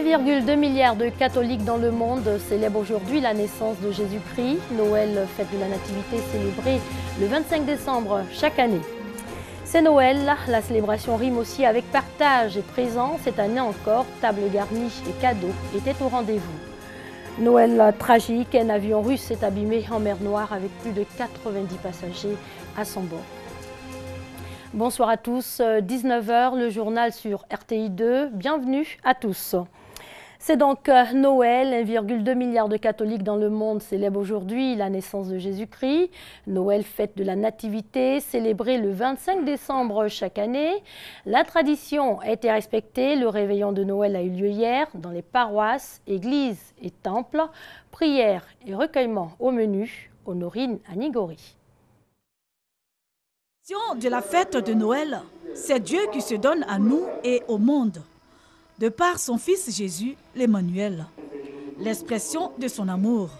1,2 milliard de catholiques dans le monde célèbrent aujourd'hui la naissance de Jésus-Christ. Noël, fête de la Nativité, célébrée le 25 décembre chaque année. C'est Noël, la célébration rime aussi avec partage et présent. Cette année encore, table garnie et cadeaux étaient au rendez-vous. Noël tragique, un avion russe s'est abîmé en mer Noire avec plus de 90 passagers à son bord. Bonsoir à tous, 19 h, le journal sur RTI 2. Bienvenue à tous. C'est donc Noël, 1,2 milliard de catholiques dans le monde célèbrent aujourd'hui la naissance de Jésus-Christ. Noël, fête de la Nativité, célébrée le 25 décembre chaque année. La tradition a été respectée. Le réveillon de Noël a eu lieu hier dans les paroisses, églises et temples. Prières et recueillement au menu. Honorine Anigori. De la fête de Noël, c'est Dieu qui se donne à nous et au monde, de par son Fils Jésus, l'Emmanuel, l'expression de son amour.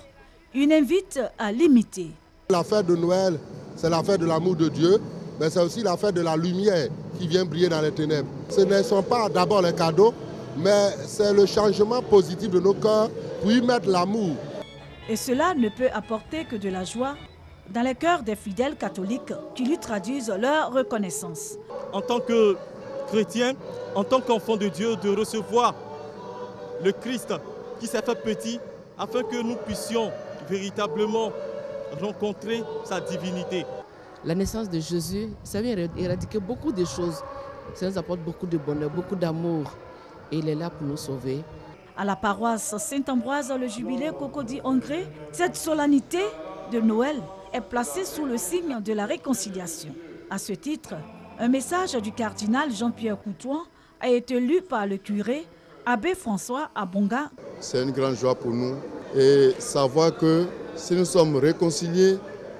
Une invite à l'imiter. La fête de Noël, c'est la fête de l'amour de Dieu, mais c'est aussi la fête de la lumière qui vient briller dans les ténèbres. Ce ne sont pas d'abord les cadeaux, mais c'est le changement positif de nos cœurs pour y mettre l'amour. Et cela ne peut apporter que de la joie dans les cœurs des fidèles catholiques qui lui traduisent leur reconnaissance. En tant que chrétien, en tant qu'enfant de Dieu, de recevoir le Christ qui s'est fait petit afin que nous puissions véritablement rencontrer sa divinité. La naissance de Jésus, ça vient éradiquer beaucoup de choses. Ça nous apporte beaucoup de bonheur, beaucoup d'amour. Et il est là pour nous sauver. À la paroisse Saint-Ambroise, le jubilé Cocody-Hongré, cette solennité de Noël est placée sous le signe de la réconciliation. À ce titre, un message du cardinal Jean-Pierre Coutoin a été lu par le curé Abbé François Abonga. C'est une grande joie pour nous et savoir que si nous sommes réconciliés,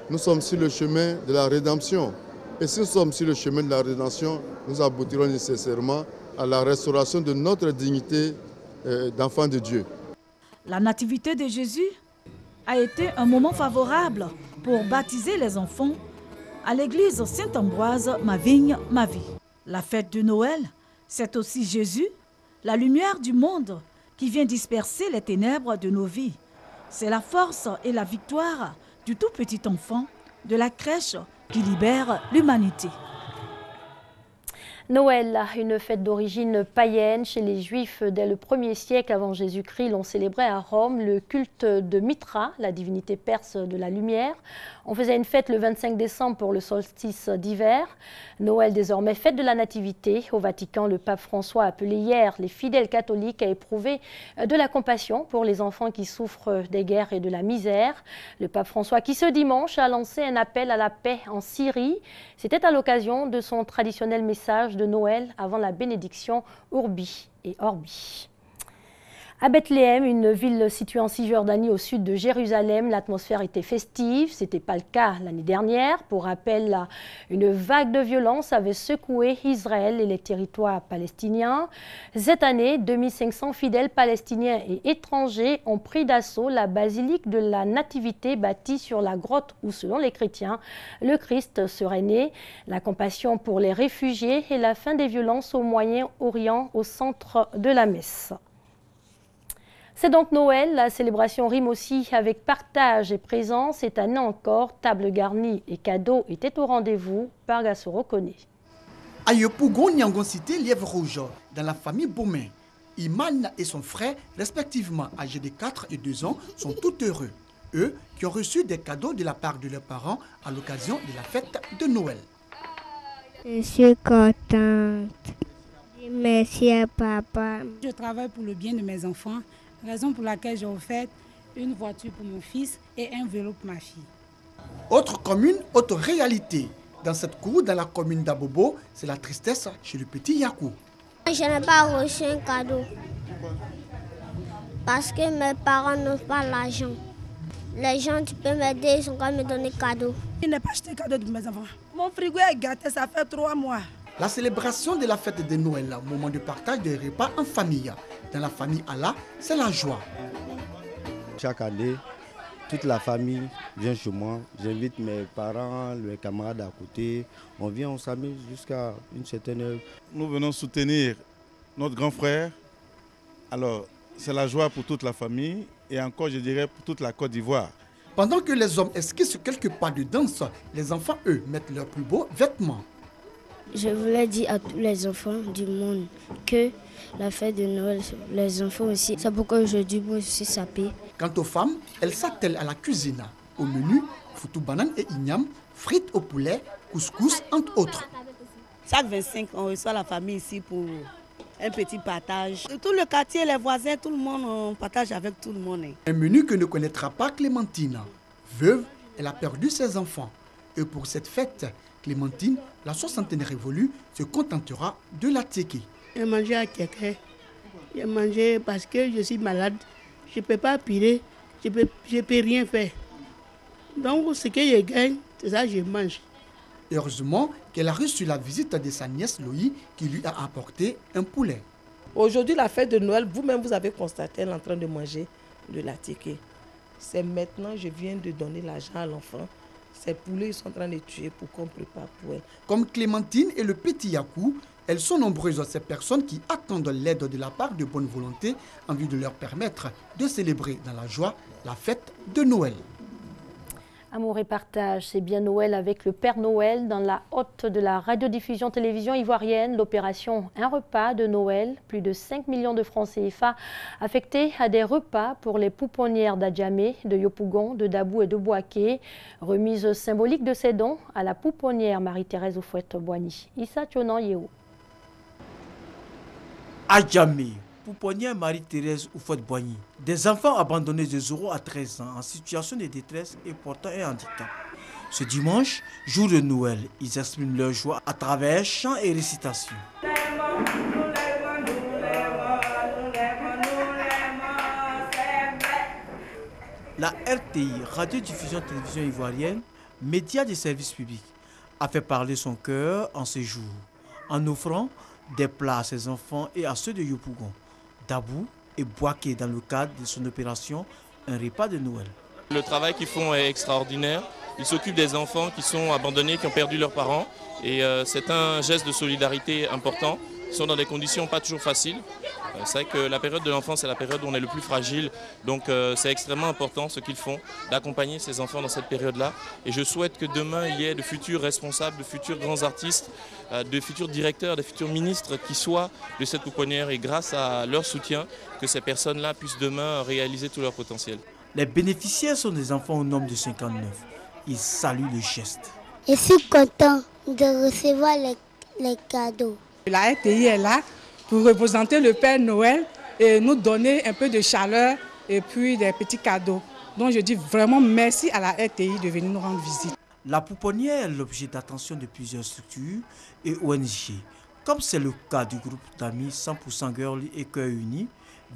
nous sommes sur le chemin de la rédemption. Et si nous sommes sur le chemin de la rédemption, nous aboutirons nécessairement à la restauration de notre dignité d'enfant de Dieu. La nativité de Jésus a été un moment favorable pour baptiser les enfants à l'église Saint-Ambroise, ma vigne, ma vie. La fête de Noël, c'est aussi Jésus, la lumière du monde qui vient disperser les ténèbres de nos vies. C'est la force et la victoire du tout petit enfant de la crèche qui libère l'humanité. Noël, une fête d'origine païenne chez les Juifs dès le 1er siècle avant Jésus-Christ, l'on célébrait à Rome le culte de Mithra, la divinité perse de la lumière. On faisait une fête le 25 décembre pour le solstice d'hiver. Noël désormais fête de la Nativité. Au Vatican, le pape François a appelé hier les fidèles catholiques à éprouver de la compassion pour les enfants qui souffrent des guerres et de la misère. Le pape François qui ce dimanche a lancé un appel à la paix en Syrie. C'était à l'occasion de son traditionnel message de Noël avant la bénédiction Urbi et Orbi. À Bethléem, une ville située en Cisjordanie au sud de Jérusalem, l'atmosphère était festive. Ce n'était pas le cas l'année dernière. Pour rappel, une vague de violence avait secoué Israël et les territoires palestiniens. Cette année, 2500 fidèles palestiniens et étrangers ont pris d'assaut la basilique de la Nativité bâtie sur la grotte où, selon les chrétiens, le Christ serait né. La compassion pour les réfugiés et la fin des violences au Moyen-Orient au centre de la messe. C'est donc Noël, la célébration rime aussi avec partage et présence. Cette année encore, table garnie et cadeaux étaient au rendez-vous. Pargassoro connaît. À Yopougon, Nyangon Cité, Lièvre Rouge, dans la famille Baumain, Iman et son frère, respectivement âgés de 4 et 2 ans, sont tout heureux. Eux qui ont reçu des cadeaux de la part de leurs parents à l'occasion de la fête de Noël. Je suis contente. Merci à papa. Je travaille pour le bien de mes enfants. Raison pour laquelle j'ai offert une voiture pour mon fils et un vélo pour ma fille. Autre commune, autre réalité. Dans cette cour, dans la commune d'Abobo, c'est la tristesse chez le petit Yakou. Je n'ai pas reçu un cadeau. Parce que mes parents n'ont pas l'argent. Les gens, tu peux m'aider, ils sont quand même me donner cadeau. Je n'ai pas acheté de cadeau de mes enfants. Mon frigo est gâté, ça fait 3 mois. La célébration de la fête de Noël, moment de partage de repas en famille. Dans la famille Allah, c'est la joie. Chaque année, toute la famille vient chez moi. J'invite mes parents, mes camarades à côté. On vient, on s'amuse jusqu'à une certaine heure. Nous venons soutenir notre grand frère. Alors, c'est la joie pour toute la famille et encore, je dirais, pour toute la Côte d'Ivoire. Pendant que les hommes esquissent quelques pas de danse, les enfants, eux, mettent leurs plus beaux vêtements. Je voulais dire à tous les enfants du monde que la fête de Noël, les enfants aussi, c'est pourquoi aujourd'hui, moi aussi, ça paye. Quant aux femmes, elles s'attellent à la cuisine. Au menu, foutou banane et ignam, frites au poulet, couscous, entre autres. Chaque 25, on reçoit la famille ici pour un petit partage. Tout le quartier, les voisins, tout le monde, on partage avec tout le monde. Un menu que ne connaîtra pas Clémentine. Veuve, elle a perdu ses enfants. Et pour cette fête, Clémentine, la soixantaine révolue, se contentera de la tchéké. J'ai mangé à quelqu'un. J'ai mangé parce que je suis malade. Je ne peux pas piler. Je ne peux rien faire. Donc, ce que je gagne, c'est ça que je mange. Heureusement qu'elle a reçu la visite de sa nièce Loï qui lui a apporté un poulet. Aujourd'hui, la fête de Noël, vous-même, vous avez constaté, elle est en train de manger de la ticket. C'est maintenant, je viens de donner l'argent à l'enfant. Ces poulets, ils sont en train de tuer pour qu'on prépare pour elle. Comme Clémentine et le petit Yakou, elles sont nombreuses ces personnes qui attendent l'aide de la part de bonne volonté en vue de leur permettre de célébrer dans la joie la fête de Noël. Amour et partage, c'est bien Noël avec le Père Noël dans la hotte de la radiodiffusion télévision ivoirienne. L'opération Un repas de Noël, plus de 5 millions de francs CFA affectés à des repas pour les pouponnières d'Adjamé, de Yopougon, de Dabou et de Boaké. Remise symbolique de ces dons à la pouponnière Marie-Thérèse Oufouette-Boigny. Issa Tionan Yeo. Adjamé, pouponnière Marie-Thérèse Oufouette-Boigny. Des enfants abandonnés de 0 à 13 ans en situation de détresse et portant un handicap. Ce dimanche, jour de Noël, ils expriment leur joie à travers chants et récitations. La RTI, radiodiffusion télévision ivoirienne, média de service public, a fait parler son cœur en ce jour, en offrant des plats à ses enfants et à ceux de Yopougon, Dabou et Boaké dans le cadre de son opération Un repas de Noël. Le travail qu'ils font est extraordinaire. Ils s'occupent des enfants qui sont abandonnés, qui ont perdu leurs parents. Et c'est un geste de solidarité important. Ils sont dans des conditions pas toujours faciles. C'est vrai que la période de l'enfance, c'est la période où on est le plus fragile. Donc c'est extrêmement important ce qu'ils font, d'accompagner ces enfants dans cette période-là. Et je souhaite que demain, il y ait de futurs responsables, de futurs grands artistes, de futurs directeurs, de futurs ministres qui soient de cette pouponnière. Et grâce à leur soutien, que ces personnes-là puissent demain réaliser tout leur potentiel. Les bénéficiaires sont des enfants au nombre de 59. Ils saluent le geste. Je suis content de recevoir les cadeaux. La RTI est là pour représenter le Père Noël et nous donner un peu de chaleur et puis des petits cadeaux. Donc je dis vraiment merci à la RTI de venir nous rendre visite. La pouponnière est l'objet d'attention de plusieurs structures et ONG, comme c'est le cas du groupe d'amis 100% Girl et Cœur Uni,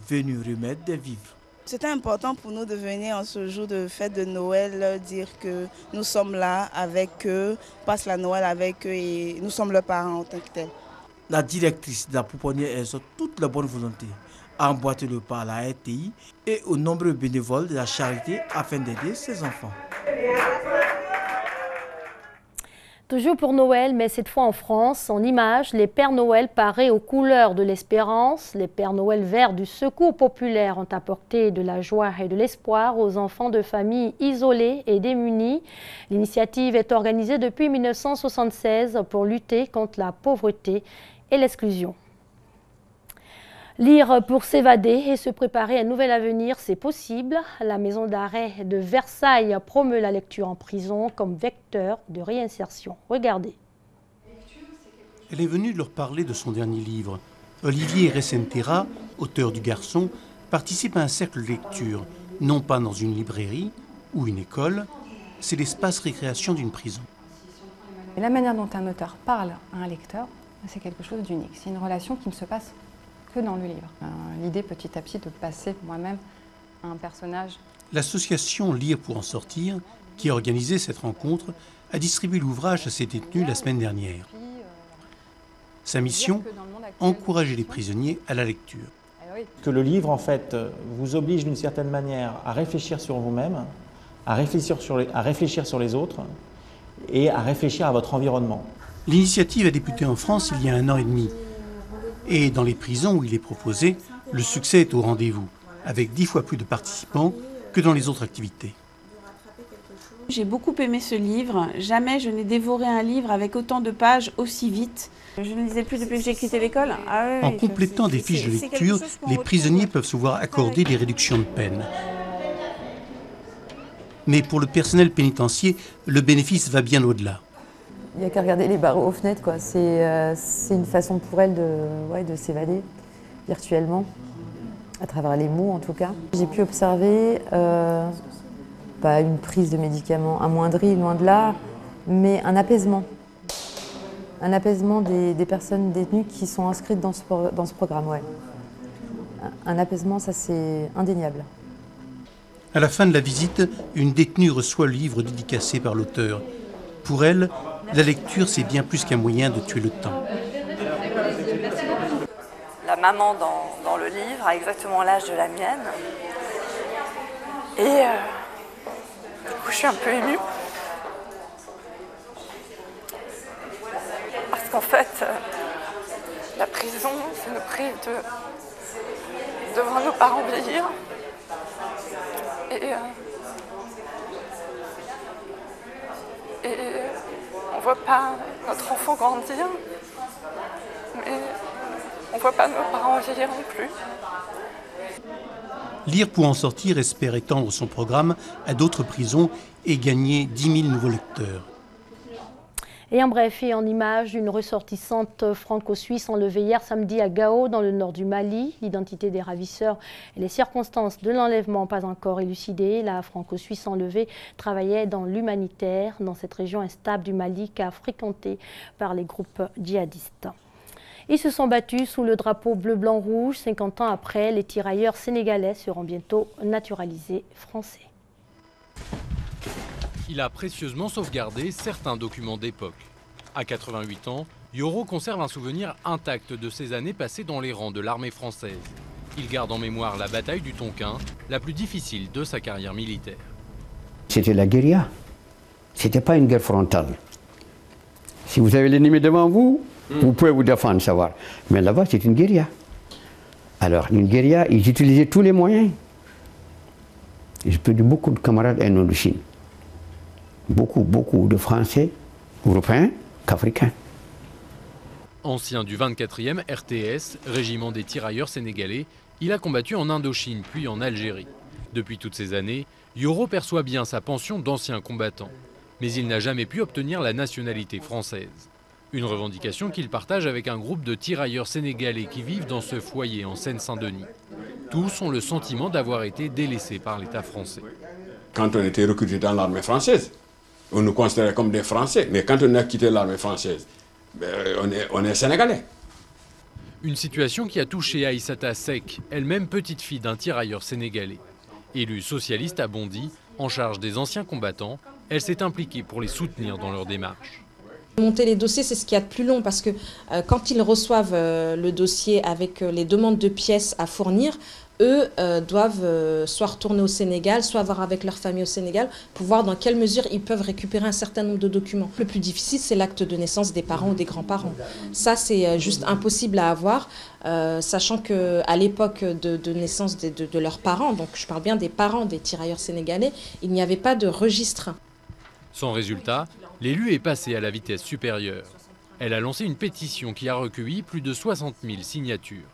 venus remettre des vivres. C'était important pour nous de venir en ce jour de fête de Noël, leur dire que nous sommes là avec eux, passe la Noël avec eux et nous sommes leurs parents en tant que tels. La directrice de la pouponnière exhorte toute la bonne volonté à emboîter le pas à la RTI et aux nombreux bénévoles de la charité afin d'aider ses enfants. Toujours pour Noël, mais cette fois en France, en images, les Pères Noël parés aux couleurs de l'espérance, les Pères Noël verts du Secours populaire ont apporté de la joie et de l'espoir aux enfants de familles isolées et démunies. L'initiative est organisée depuis 1976 pour lutter contre la pauvreté et l'exclusion. Lire pour s'évader et se préparer à un nouvel avenir, c'est possible. La maison d'arrêt de Versailles promeut la lecture en prison comme vecteur de réinsertion. Regardez. Elle est venue leur parler de son dernier livre. Olivier Recentera, auteur du Garçon, participe à un cercle de lecture, non pas dans une librairie ou une école, c'est l'espace récréation d'une prison. La manière dont un auteur parle à un lecteur, c'est quelque chose d'unique. C'est une relation qui ne se passe que dans le livre. L'idée petit à petit de passer moi-même à un personnage. L'association Lire pour en sortir, qui a organisé cette rencontre, a distribué l'ouvrage à ses détenus la semaine dernière. Sa mission, encourager les prisonniers à la lecture. Que le livre, en fait, vous oblige d'une certaine manière à réfléchir sur vous-même, à réfléchir sur les autres et à réfléchir à votre environnement. L'initiative a débuté en France il y a 1 an et demi. Et dans les prisons où il est proposé, le succès est au rendez-vous, avec 10 fois plus de participants que dans les autres activités. J'ai beaucoup aimé ce livre. Jamais je n'ai dévoré un livre avec autant de pages aussi vite. Je ne lisais plus depuis que j'ai quitté l'école. Ah oui, en complétant des fiches de lecture, les prisonniers peuvent se voir accorder des réductions de peine. Mais pour le personnel pénitentiaire, le bénéfice va bien au-delà. Il n'y a qu'à regarder les barreaux aux fenêtres, quoi. C'est une façon pour elle de s'évader virtuellement, à travers les mots en tout cas. J'ai pu observer pas une prise de médicaments amoindrie, loin de là, mais un apaisement. Un apaisement des personnes détenues qui sont inscrites dans ce programme, ouais. Un apaisement, ça c'est indéniable. À la fin de la visite, une détenue reçoit le livre dédicacé par l'auteur. Pour elle, la lecture, c'est bien plus qu'un moyen de tuer le temps. La maman dans le livre a exactement l'âge de la mienne. Et du coup, je suis un peu émue. Parce qu'en fait, la prison, ça nous prive de voir nos parents vieillir. Et on ne voit pas notre enfant grandir, mais on ne voit pas nos parents vieillir non plus. Lire pour en sortir espère étendre son programme à d'autres prisons et gagner 10 000 nouveaux lecteurs. Et en bref, et en image, une ressortissante franco-suisse enlevée hier samedi à Gao, dans le nord du Mali. L'identité des ravisseurs et les circonstances de l'enlèvement pas encore élucidées. La franco-suisse enlevée travaillait dans l'humanitaire, dans cette région instable du Mali qu'a fréquentée par les groupes djihadistes. Ils se sont battus sous le drapeau bleu-blanc-rouge. 50 ans après, les tirailleurs sénégalais seront bientôt naturalisés français. Il a précieusement sauvegardé certains documents d'époque. À 88 ans, Yoro conserve un souvenir intact de ses années passées dans les rangs de l'armée française. Il garde en mémoire la bataille du Tonkin, la plus difficile de sa carrière militaire. C'était la guérilla. C'était pas une guerre frontale. Si vous avez l'ennemi devant vous, vous pouvez vous défendre, savoir. Mais là-bas, c'est une guérilla. Alors, une guérilla, ils utilisaient tous les moyens. J'ai perdu beaucoup de camarades en Indochine. Beaucoup de Français, Européens qu'Africains. Ancien du 24e RTS, régiment des tirailleurs sénégalais, il a combattu en Indochine puis en Algérie. Depuis toutes ces années, Yoro perçoit bien sa pension d'ancien combattant. Mais il n'a jamais pu obtenir la nationalité française. Une revendication qu'il partage avec un groupe de tirailleurs sénégalais qui vivent dans ce foyer en Seine-Saint-Denis. Tous ont le sentiment d'avoir été délaissés par l'État français. Quand on était recruté dans l'armée française, on nous considérait comme des Français. Mais quand on a quitté l'armée française, on est Sénégalais. Une situation qui a touché Aïssata Seck, elle-même petite fille d'un tirailleur sénégalais. Élue socialiste à Bondy, en charge des anciens combattants, elle s'est impliquée pour les soutenir dans leur démarche. Monter les dossiers, c'est ce qu'il y a de plus long parce que quand ils reçoivent le dossier avec les demandes de pièces à fournir, eux doivent soit retourner au Sénégal, soit voir avec leur famille au Sénégal pour voir dans quelle mesure ils peuvent récupérer un certain nombre de documents. Le plus difficile, c'est l'acte de naissance des parents ou des grands-parents. Ça, c'est juste impossible à avoir, sachant qu'à l'époque de naissance de leurs parents, donc je parle bien des parents des tirailleurs sénégalais, il n'y avait pas de registre. Sans résultat, l'élu est passé à la vitesse supérieure. Elle a lancé une pétition qui a recueilli plus de 60 000 signatures.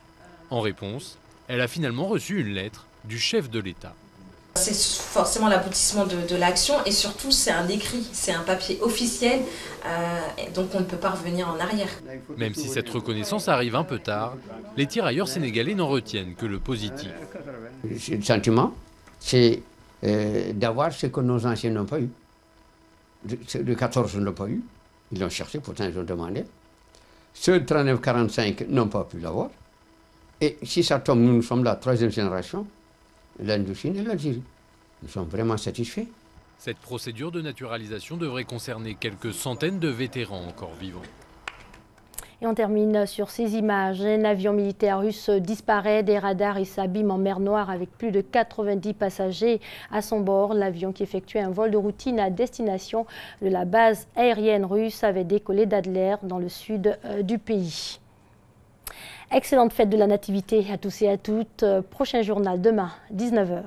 En réponse, elle a finalement reçu une lettre du chef de l'État. C'est forcément l'aboutissement de l'action et surtout c'est un écrit, c'est un papier officiel, donc on ne peut pas revenir en arrière. Même si cette reconnaissance arrive un peu tard, les tirailleurs sénégalais n'en retiennent que le positif. Le sentiment, c'est d'avoir ce que nos anciens n'ont pas eu. De 14 n'ont pas eu, ils l'ont cherché, pourtant ils ont demandé. Ceux de 39-45 n'ont pas pu l'avoir. Et si ça tombe, nous sommes la troisième génération, l'Indochine et l'Algérie. Nous sommes vraiment satisfaits. Cette procédure de naturalisation devrait concerner quelques centaines de vétérans encore vivants. Et on termine sur ces images. Un avion militaire russe disparaît des radars et s'abîme en mer Noire avec plus de 90 passagers à son bord. L'avion qui effectuait un vol de routine à destination de la base aérienne russe avait décollé d'Adler dans le sud du pays. Excellente fête de la Nativité à tous et à toutes. Prochain journal demain, 19 h.